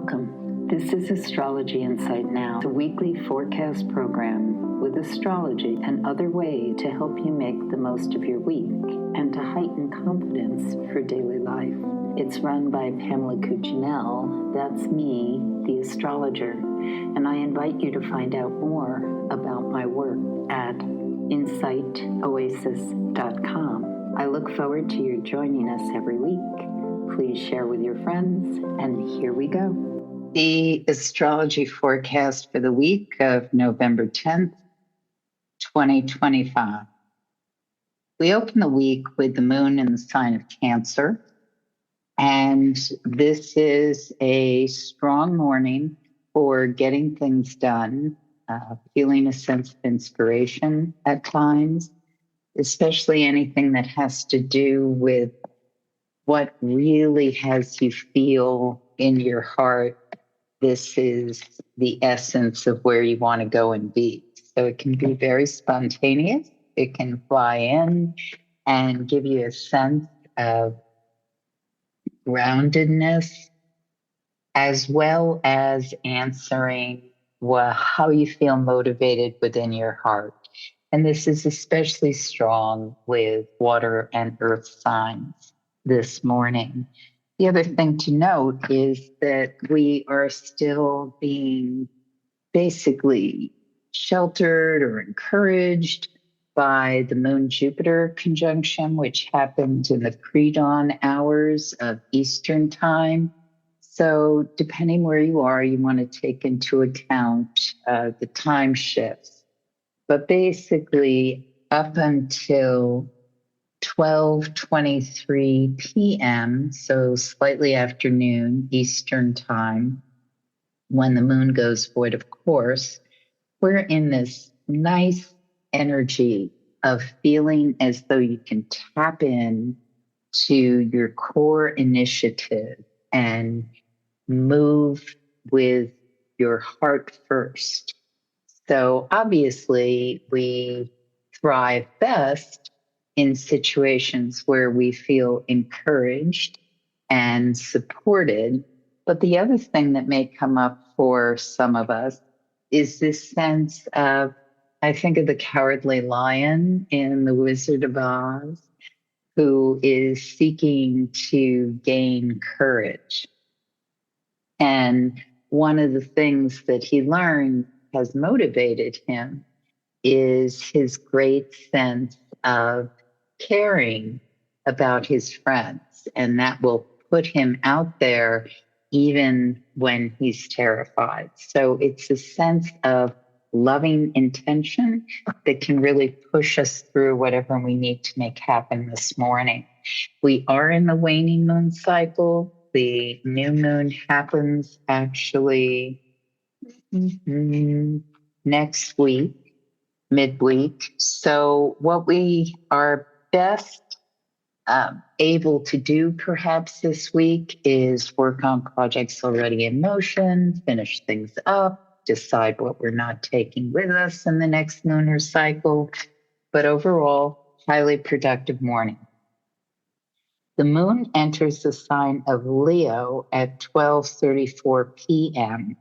Welcome. This is Astrology Insight Now, a weekly forecast program with astrology and other ways to help you make the most of your week and to heighten confidence for daily life. It's run by Pamela Cuccinell, that's me, the astrologer, and I invite you to find out more about my work at insightoasis.com. I look forward to your joining us every week. Please share with your friends, and here we go. The astrology forecast for the week of November 10th, 2025. We open the week with the moon in the sign of Cancer, and this is a strong morning for getting things done, feeling a sense of inspiration at times, especially anything that has to do with what really has you feel in your heart. This is the essence of where you want to go and be. So it can be very spontaneous. It can fly in and give you a sense of groundedness, as well as answering how you feel motivated within your heart. And this is especially strong with water and earth signs this morning. The other thing to note is that we are still being basically sheltered or encouraged by the Moon-Jupiter conjunction, which happened in the pre-dawn hours of Eastern time. So depending where you are, you want to take into account the time shifts. But basically, up until 12:23 p.m., so slightly after noon Eastern time, when the moon goes void, of course, we're in this nice energy of feeling as though you can tap in to your core initiative and move with your heart first. So obviously, we thrive best in situations where we feel encouraged and supported. But the other thing that may come up for some of us is this sense of, I think of the cowardly lion in The Wizard of Oz, who is seeking to gain courage. And one of the things that he learned has motivated him is his great sense of caring about his friends, and that will put him out there even when he's terrified. So it's a sense of loving intention that can really push us through whatever we need to make happen this morning. We are in the waning moon cycle. The new moon happens actually next week, midweek. So what we are best able to do perhaps this week is work on projects already in motion, finish things up, decide what we're not taking with us in the next lunar cycle. But overall, highly productive morning. The moon enters the sign of Leo at 12:34 p.m.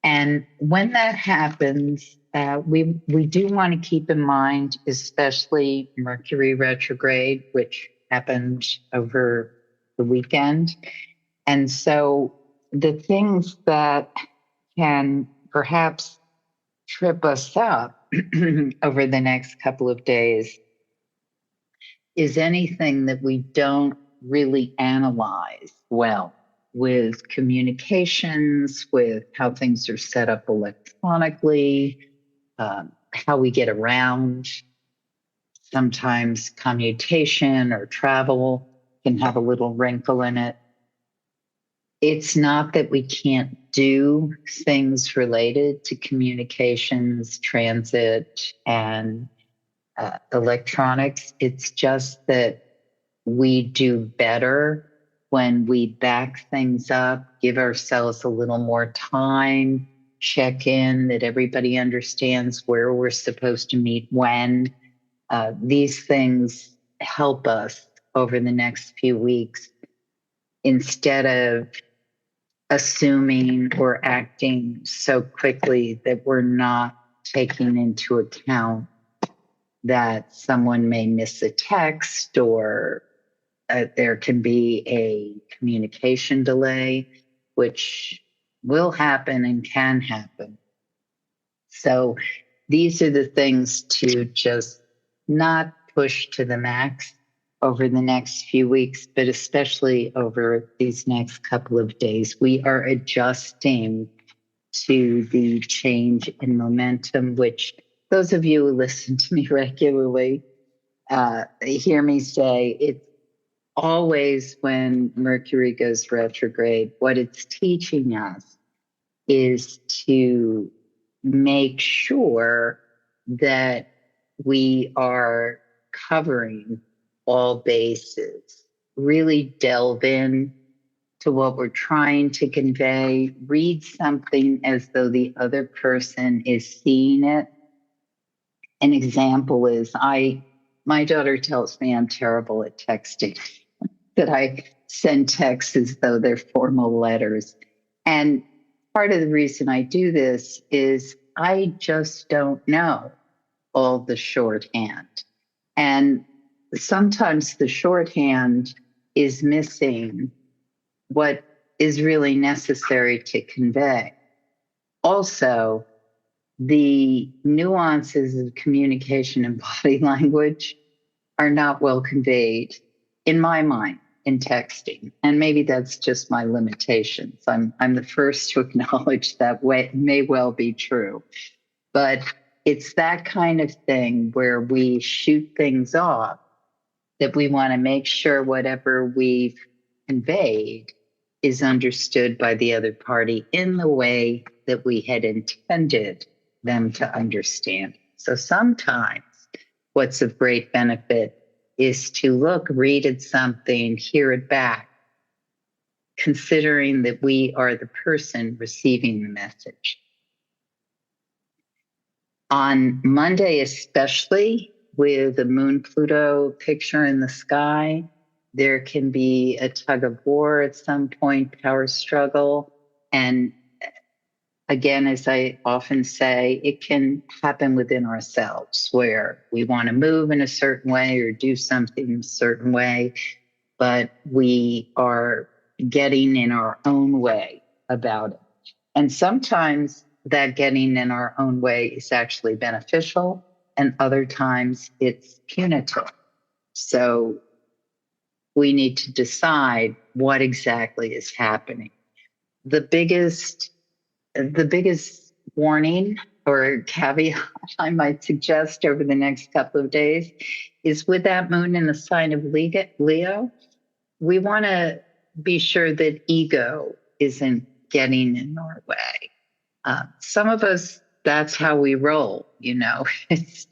And when that happens, we do want to keep in mind, especially Mercury retrograde, which happened over the weekend. And so the things that can perhaps trip us up over the next couple of days is anything that we don't really analyze well, with communications, with how things are set up electronically, how we get around. Sometimes commutation or travel can have a little wrinkle in it. It's not that we can't do things related to communications, transit, and electronics. It's just that we do better when we back things up, give ourselves a little more time, check in that everybody understands where we're supposed to meet when. These things help us over the next few weeks instead of assuming or acting so quickly that we're not taking into account that someone may miss a text or there can be a communication delay, which will happen and can happen. So these are the things to just not push to the max over the next few weeks, but especially over these next couple of days. We are adjusting to the change in momentum, which those of you who listen to me regularly hear me say it's always when Mercury goes retrograde, what it's teaching us is to make sure that we are covering all bases, really delve in to what we're trying to convey, read something as though the other person is seeing it. An example is my daughter tells me I'm terrible at texting, that I send texts as though they're formal letters. And part of the reason I do this is I just don't know all the shorthand. And sometimes the shorthand is missing what is really necessary to convey. Also, the nuances of communication and body language are not well conveyed, in my mind, in texting. And maybe that's just my limitations. I'm the first to acknowledge that may well be true. But it's that kind of thing where we shoot things off, that we want to make sure whatever we've conveyed is understood by the other party in the way that we had intended them to understand. So sometimes what's of great benefit is to look, read at something, hear it back, considering that we are the person receiving the message. On Monday, especially with the Moon Pluto picture in the sky, there can be a tug of war at some point, power struggle. And again, as I often say, it can happen within ourselves where we want to move in a certain way or do something in a certain way, but we are getting in our own way about it. And sometimes that getting in our own way is actually beneficial, and other times it's punitive. So we need to decide what exactly is happening. The biggest warning or caveat I might suggest over the next couple of days is with that moon in the sign of Leo, we want to be sure that ego isn't getting in our way. Some of us, that's how we roll, it's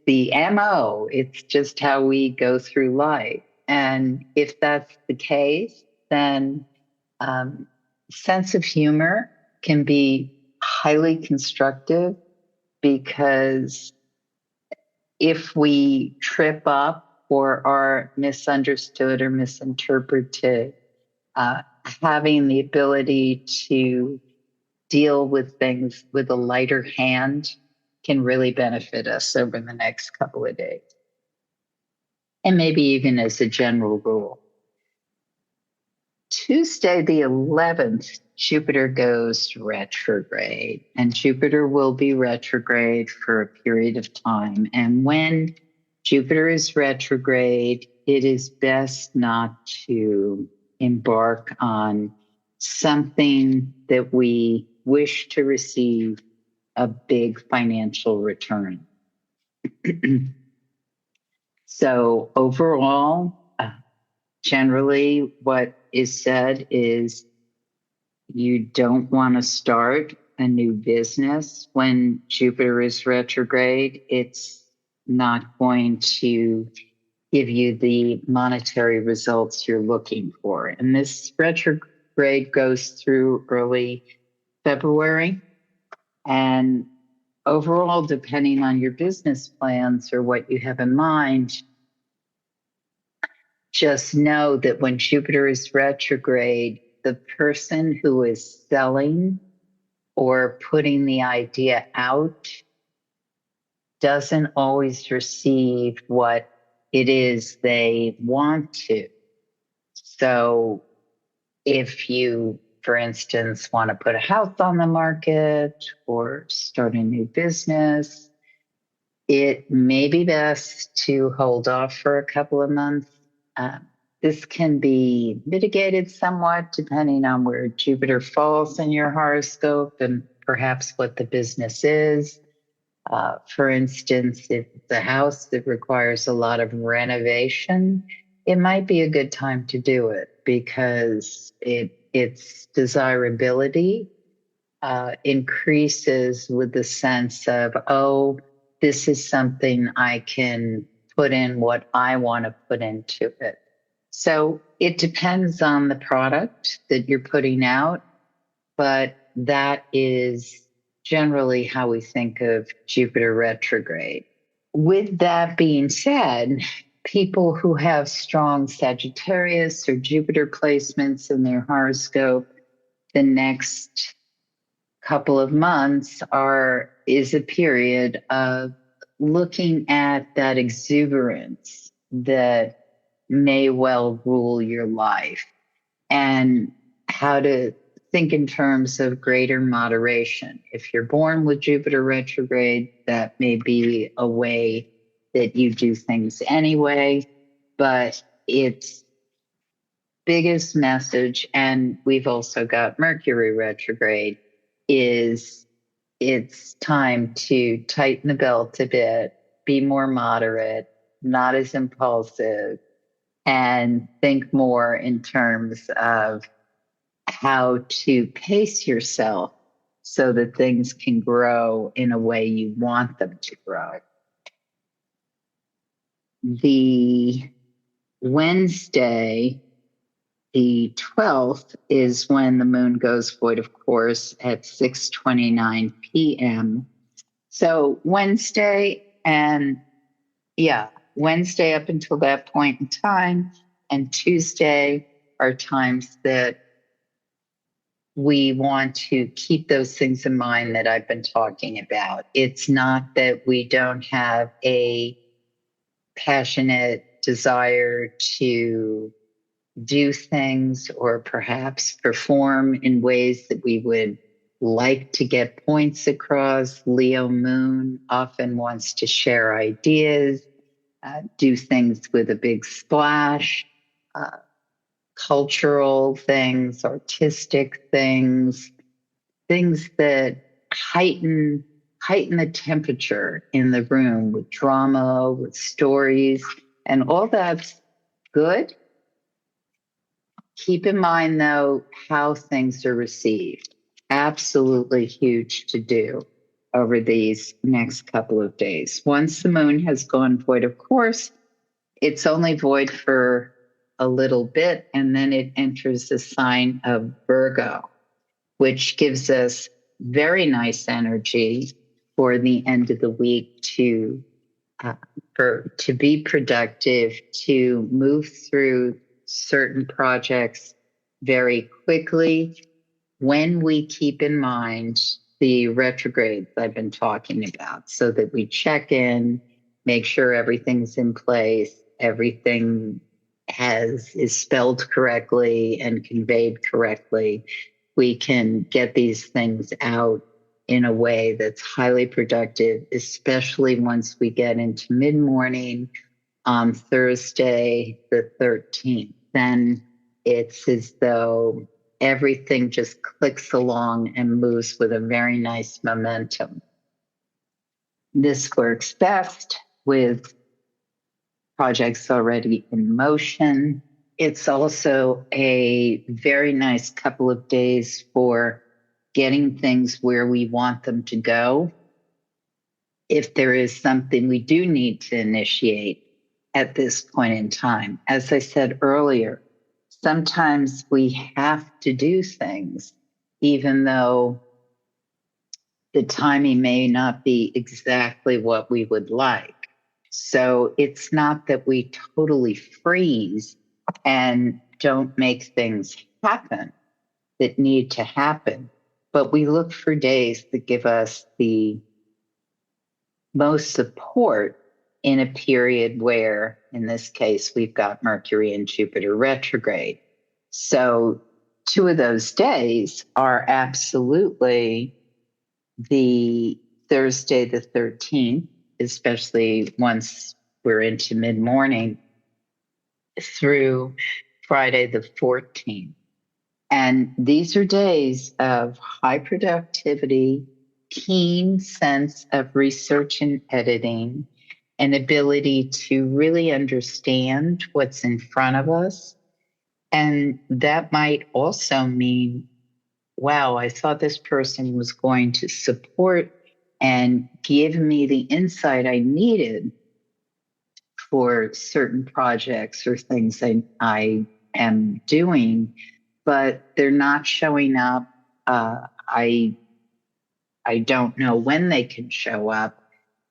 the MO. It's just how we go through life. And if that's the case, then sense of humor can be highly constructive, because if we trip up or are misunderstood or misinterpreted, having the ability to deal with things with a lighter hand can really benefit us over the next couple of days. And maybe even as a general rule. Tuesday, the 11th, Jupiter goes retrograde, and Jupiter will be retrograde for a period of time. And when Jupiter is retrograde, it is best not to embark on something that we wish to receive a big financial return. So overall, generally what is said is you don't want to start a new business when Jupiter is retrograde. It's not going to give you the monetary results you're looking for. And this retrograde goes through early February. And overall, depending on your business plans or what you have in mind, just know that when Jupiter is retrograde, the person who is selling or putting the idea out doesn't always receive what it is they want to. So if you, for instance, want to put a house on the market or start a new business, it may be best to hold off for a couple of months. This can be mitigated somewhat depending on where Jupiter falls in your horoscope and perhaps what the business is. For instance, if it's a house that requires a lot of renovation, it might be a good time to do it because its desirability increases with the sense of, oh, this is something I can put in what I want to put into it. So it depends on the product that you're putting out, but that is generally how we think of Jupiter retrograde. With that being said, people who have strong Sagittarius or Jupiter placements in their horoscope, the next couple of months is a period of looking at that exuberance that may well rule your life and how to think in terms of greater moderation. If you're born with Jupiter retrograde, that may be a way that you do things anyway, but its biggest message, and we've also got Mercury retrograde, is it's time to tighten the belt a bit, be more moderate, not as impulsive, and think more in terms of how to pace yourself so that things can grow in a way you want them to grow. The Wednesday, the 12th, is when the moon goes void of course at 6:29 p.m. So Wednesday up until that point in time, and Tuesday are times that we want to keep those things in mind that I've been talking about. It's not that we don't have a passionate desire to do things or perhaps perform in ways that we would like to get points across. Leo moon often wants to share ideas, do things with a big splash, cultural things, artistic things, things that heighten the temperature in the room with drama, with stories, and all that's good. Keep in mind, though, how things are received. Absolutely huge to do over these next couple of days. Once the moon has gone void, of course, it's only void for a little bit, and then it enters the sign of Virgo, which gives us very nice energy for the end of the week to be productive, to move through certain projects very quickly when we keep in mind the retrogrades I've been talking about, so that we check in, make sure everything's in place, everything is spelled correctly and conveyed correctly. We can get these things out in a way that's highly productive, especially once we get into mid-morning on Thursday, the 13th. Then it's as though everything just clicks along and moves with a very nice momentum. This works best with projects already in motion. It's also a very nice couple of days for getting things where we want them to go. If there is something we do need to initiate at this point in time, as I said earlier, sometimes we have to do things, even though the timing may not be exactly what we would like. So it's not that we totally freeze and don't make things happen that need to happen. But we look for days that give us the most support in a period where, in this case, we've got Mercury and Jupiter retrograde. So, two of those days are absolutely the Thursday, the 13th, especially once we're into mid morning, through Friday, the 14th. And these are days of high productivity, keen sense of research and editing, an ability to really understand what's in front of us. And that might also mean, wow, I thought this person was going to support and give me the insight I needed for certain projects or things I am doing, but they're not showing up. I don't know when they can show up.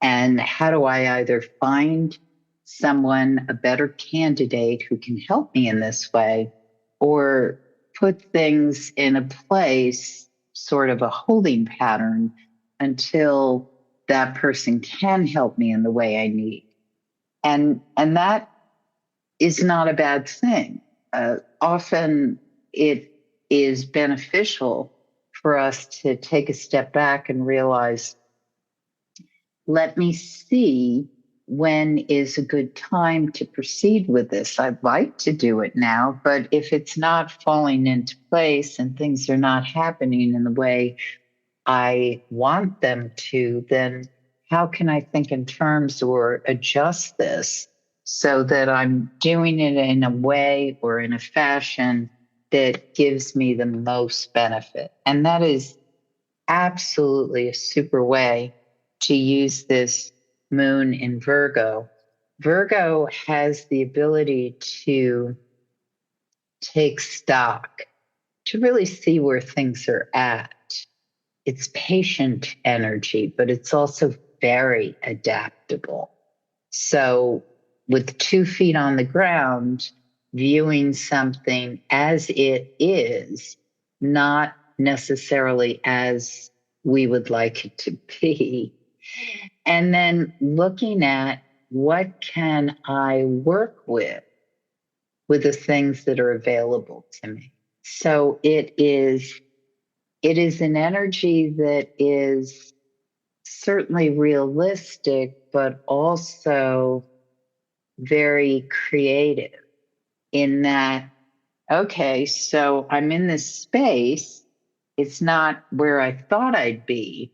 And how do I either find someone, a better candidate who can help me in this way, or put things in a place, sort of a holding pattern, until that person can help me in the way I need. And that is not a bad thing. Often it is beneficial for us to take a step back and realize, let me see when is a good time to proceed with this. I'd like to do it now, but if it's not falling into place and things are not happening in the way I want them to, then how can I think in terms or adjust this so that I'm doing it in a way or in a fashion that gives me the most benefit? And that is absolutely a super way to use this moon in Virgo. Virgo has the ability to take stock, to really see where things are at. It's patient energy, but it's also very adaptable. So, with 2 feet on the ground, viewing something as it is, not necessarily as we would like it to be. And then looking at what can I work with the things that are available to me. So it is an energy that is certainly realistic, but also very creative in that, okay, so I'm in this space. It's not where I thought I'd be,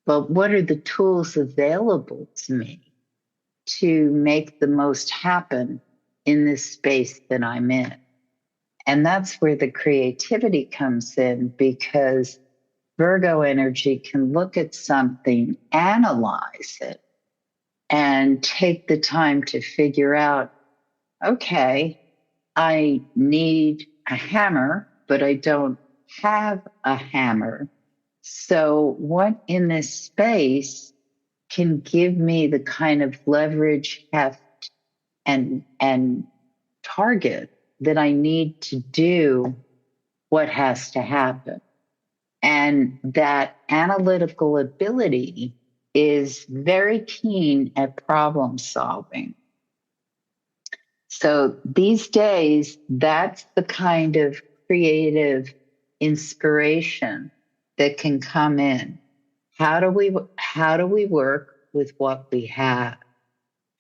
but what are the tools available to me to make the most happen in this space that I'm in? And that's where the creativity comes in, because Virgo energy can look at something, analyze it, and take the time to figure out, okay, I need a hammer, but I don't have a hammer. So what in this space can give me the kind of leverage, heft, and target that I need to do what has to happen? And that analytical ability is very keen at problem solving. So these days, that's the kind of creative inspiration that can come in. How do we work with what we have?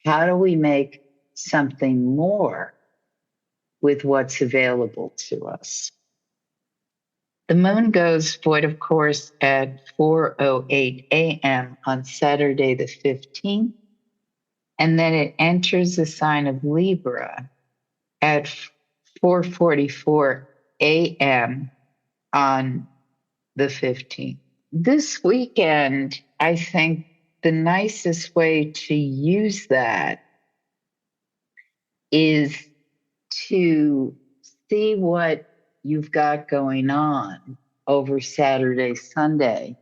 How do we make something more with what's available to us? The moon goes void of course at 4:08 a.m. on Saturday the 15th, and then it enters the sign of Libra at 4:44 a.m. on the 15th. This weekend, I think the nicest way to use that is to see what you've got going on over Saturday, Sunday,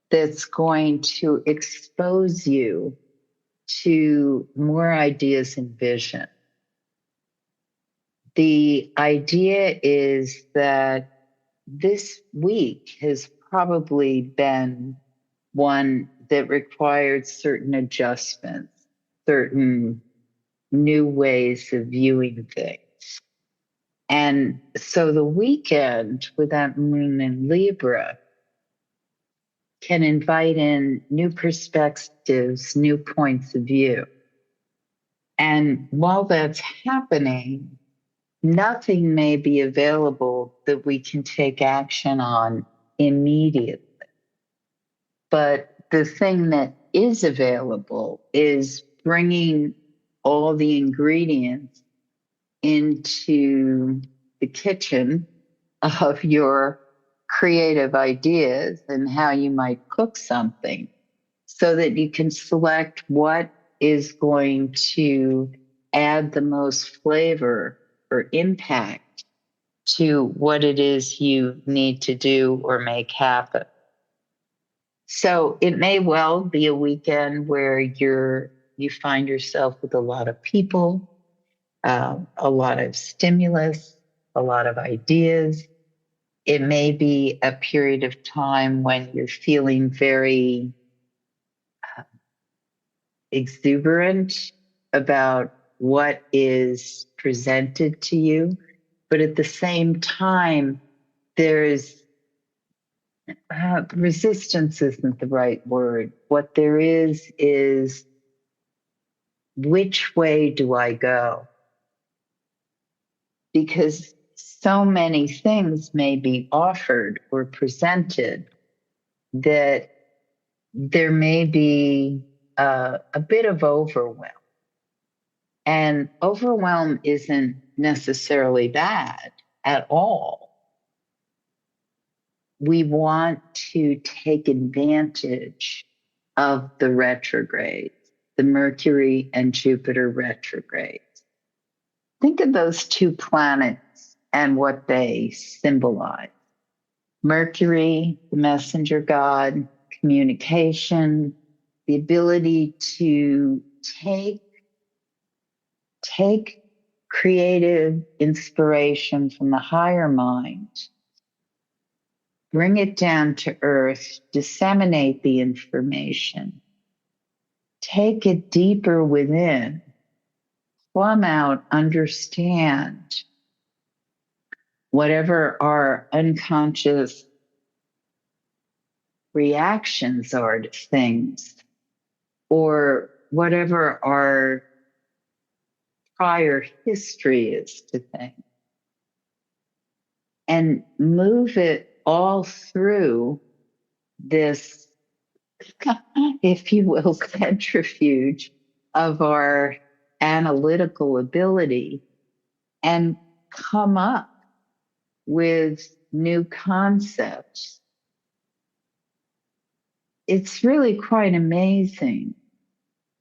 that's going to expose you to more ideas and vision. the idea is that this week has probably been one that required certain adjustments, certain new ways of viewing things. And so the weekend with that moon in Libra can invite in new perspectives, new points of view. And while that's happening, nothing may be available that we can take action on immediately. But the thing that is available is bringing all the ingredients into the kitchen of your creative ideas and how you might cook something so that you can select what is going to add the most flavor or impact to what it is you need to do or make happen. So it may well be a weekend where you find yourself with a lot of people, a lot of stimulus, a lot of ideas. It may be a period of time when you're feeling very exuberant about what is presented to you. But at the same time, there's resistance isn't the right word. What there is which way do I go? Because so many things may be offered or presented that there may be a bit of overwhelm. And overwhelm isn't necessarily bad at all. We want to take advantage of the retrograde, the Mercury and Jupiter retrograde. Think of those two planets and what they symbolize. Mercury, the messenger god, communication, the ability to take creative inspiration from the higher mind, bring it down to earth, disseminate the information, take it deeper within, plumb out, understand whatever our unconscious reactions are to things, or whatever our prior history is to things, and move it all through this, if you will, centrifuge of our analytical ability and come up with new concepts. It's really quite amazing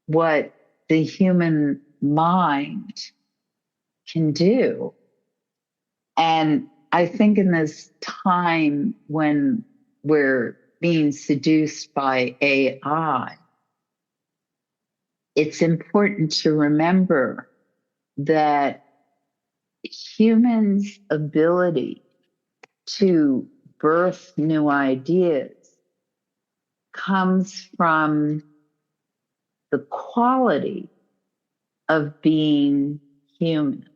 what the human mind can do. And I think in this time when we're being seduced by AI, it's important to remember that humans' ability to birth new ideas comes from the quality of being human.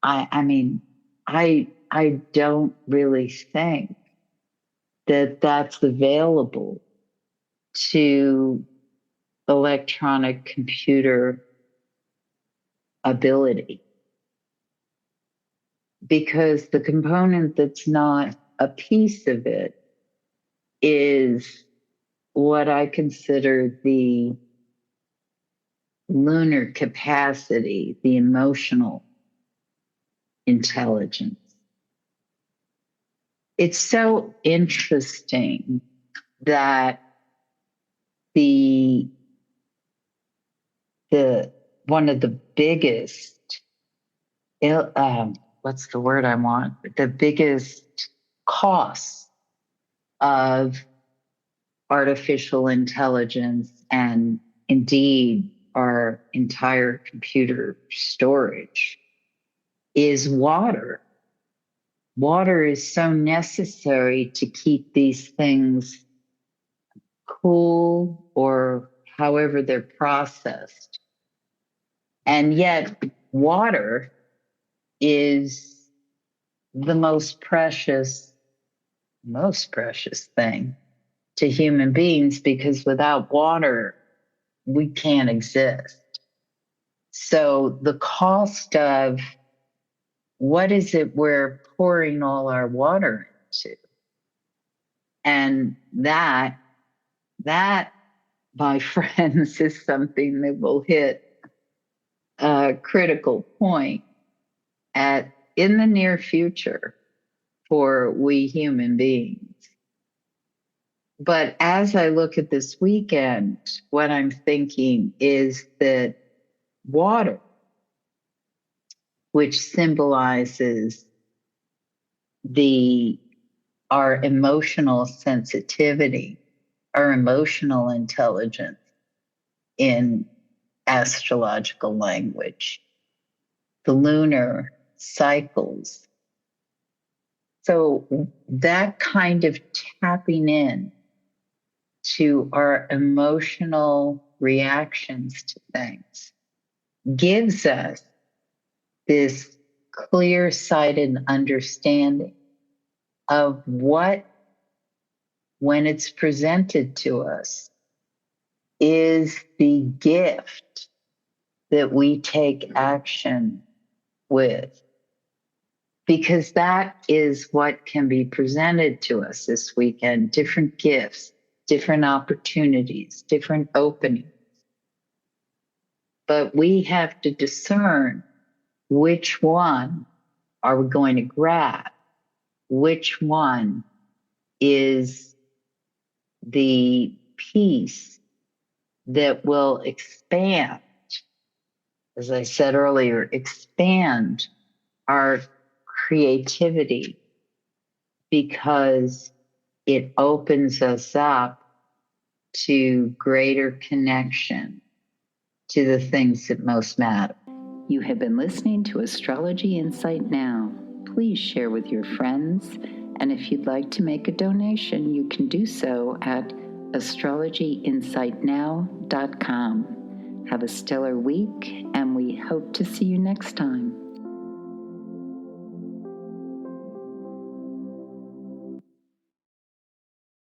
I don't really think that that's available to electronic computer ability, because the component that's not a piece of it is what I consider the lunar capacity, the emotional intelligence. It's so interesting that the one of the biggest, what's the word I want? The biggest costs of artificial intelligence and indeed our entire computer storage is water. Water is so necessary to keep these things cool or however they're processed. And yet, water is the most precious thing to human beings, because without water, we can't exist. So the cost of what is it we're pouring all our water into? And that, my friends, is something that will hit a critical point in the near future for we human beings. But as I look at this weekend, what I'm thinking is that water, which symbolizes our emotional sensitivity, our emotional intelligence in astrological language, the lunar cycles. So that kind of tapping in to our emotional reactions to things gives us this clear-sighted understanding of what, when it's presented to us, is the gift that we take action with. Because that is what can be presented to us this weekend, different gifts, different opportunities, different openings. But we have to discern which one are we going to grab, which one is the piece that will expand, as I said earlier, expand our creativity, because it opens us up to greater connection to the things that most matter. You have been listening to Astrology Insight Now. Please share with your friends, and if you'd like to make a donation, you can do so at astrologyinsightnow.com. Have a stellar week, and we hope to see you next time.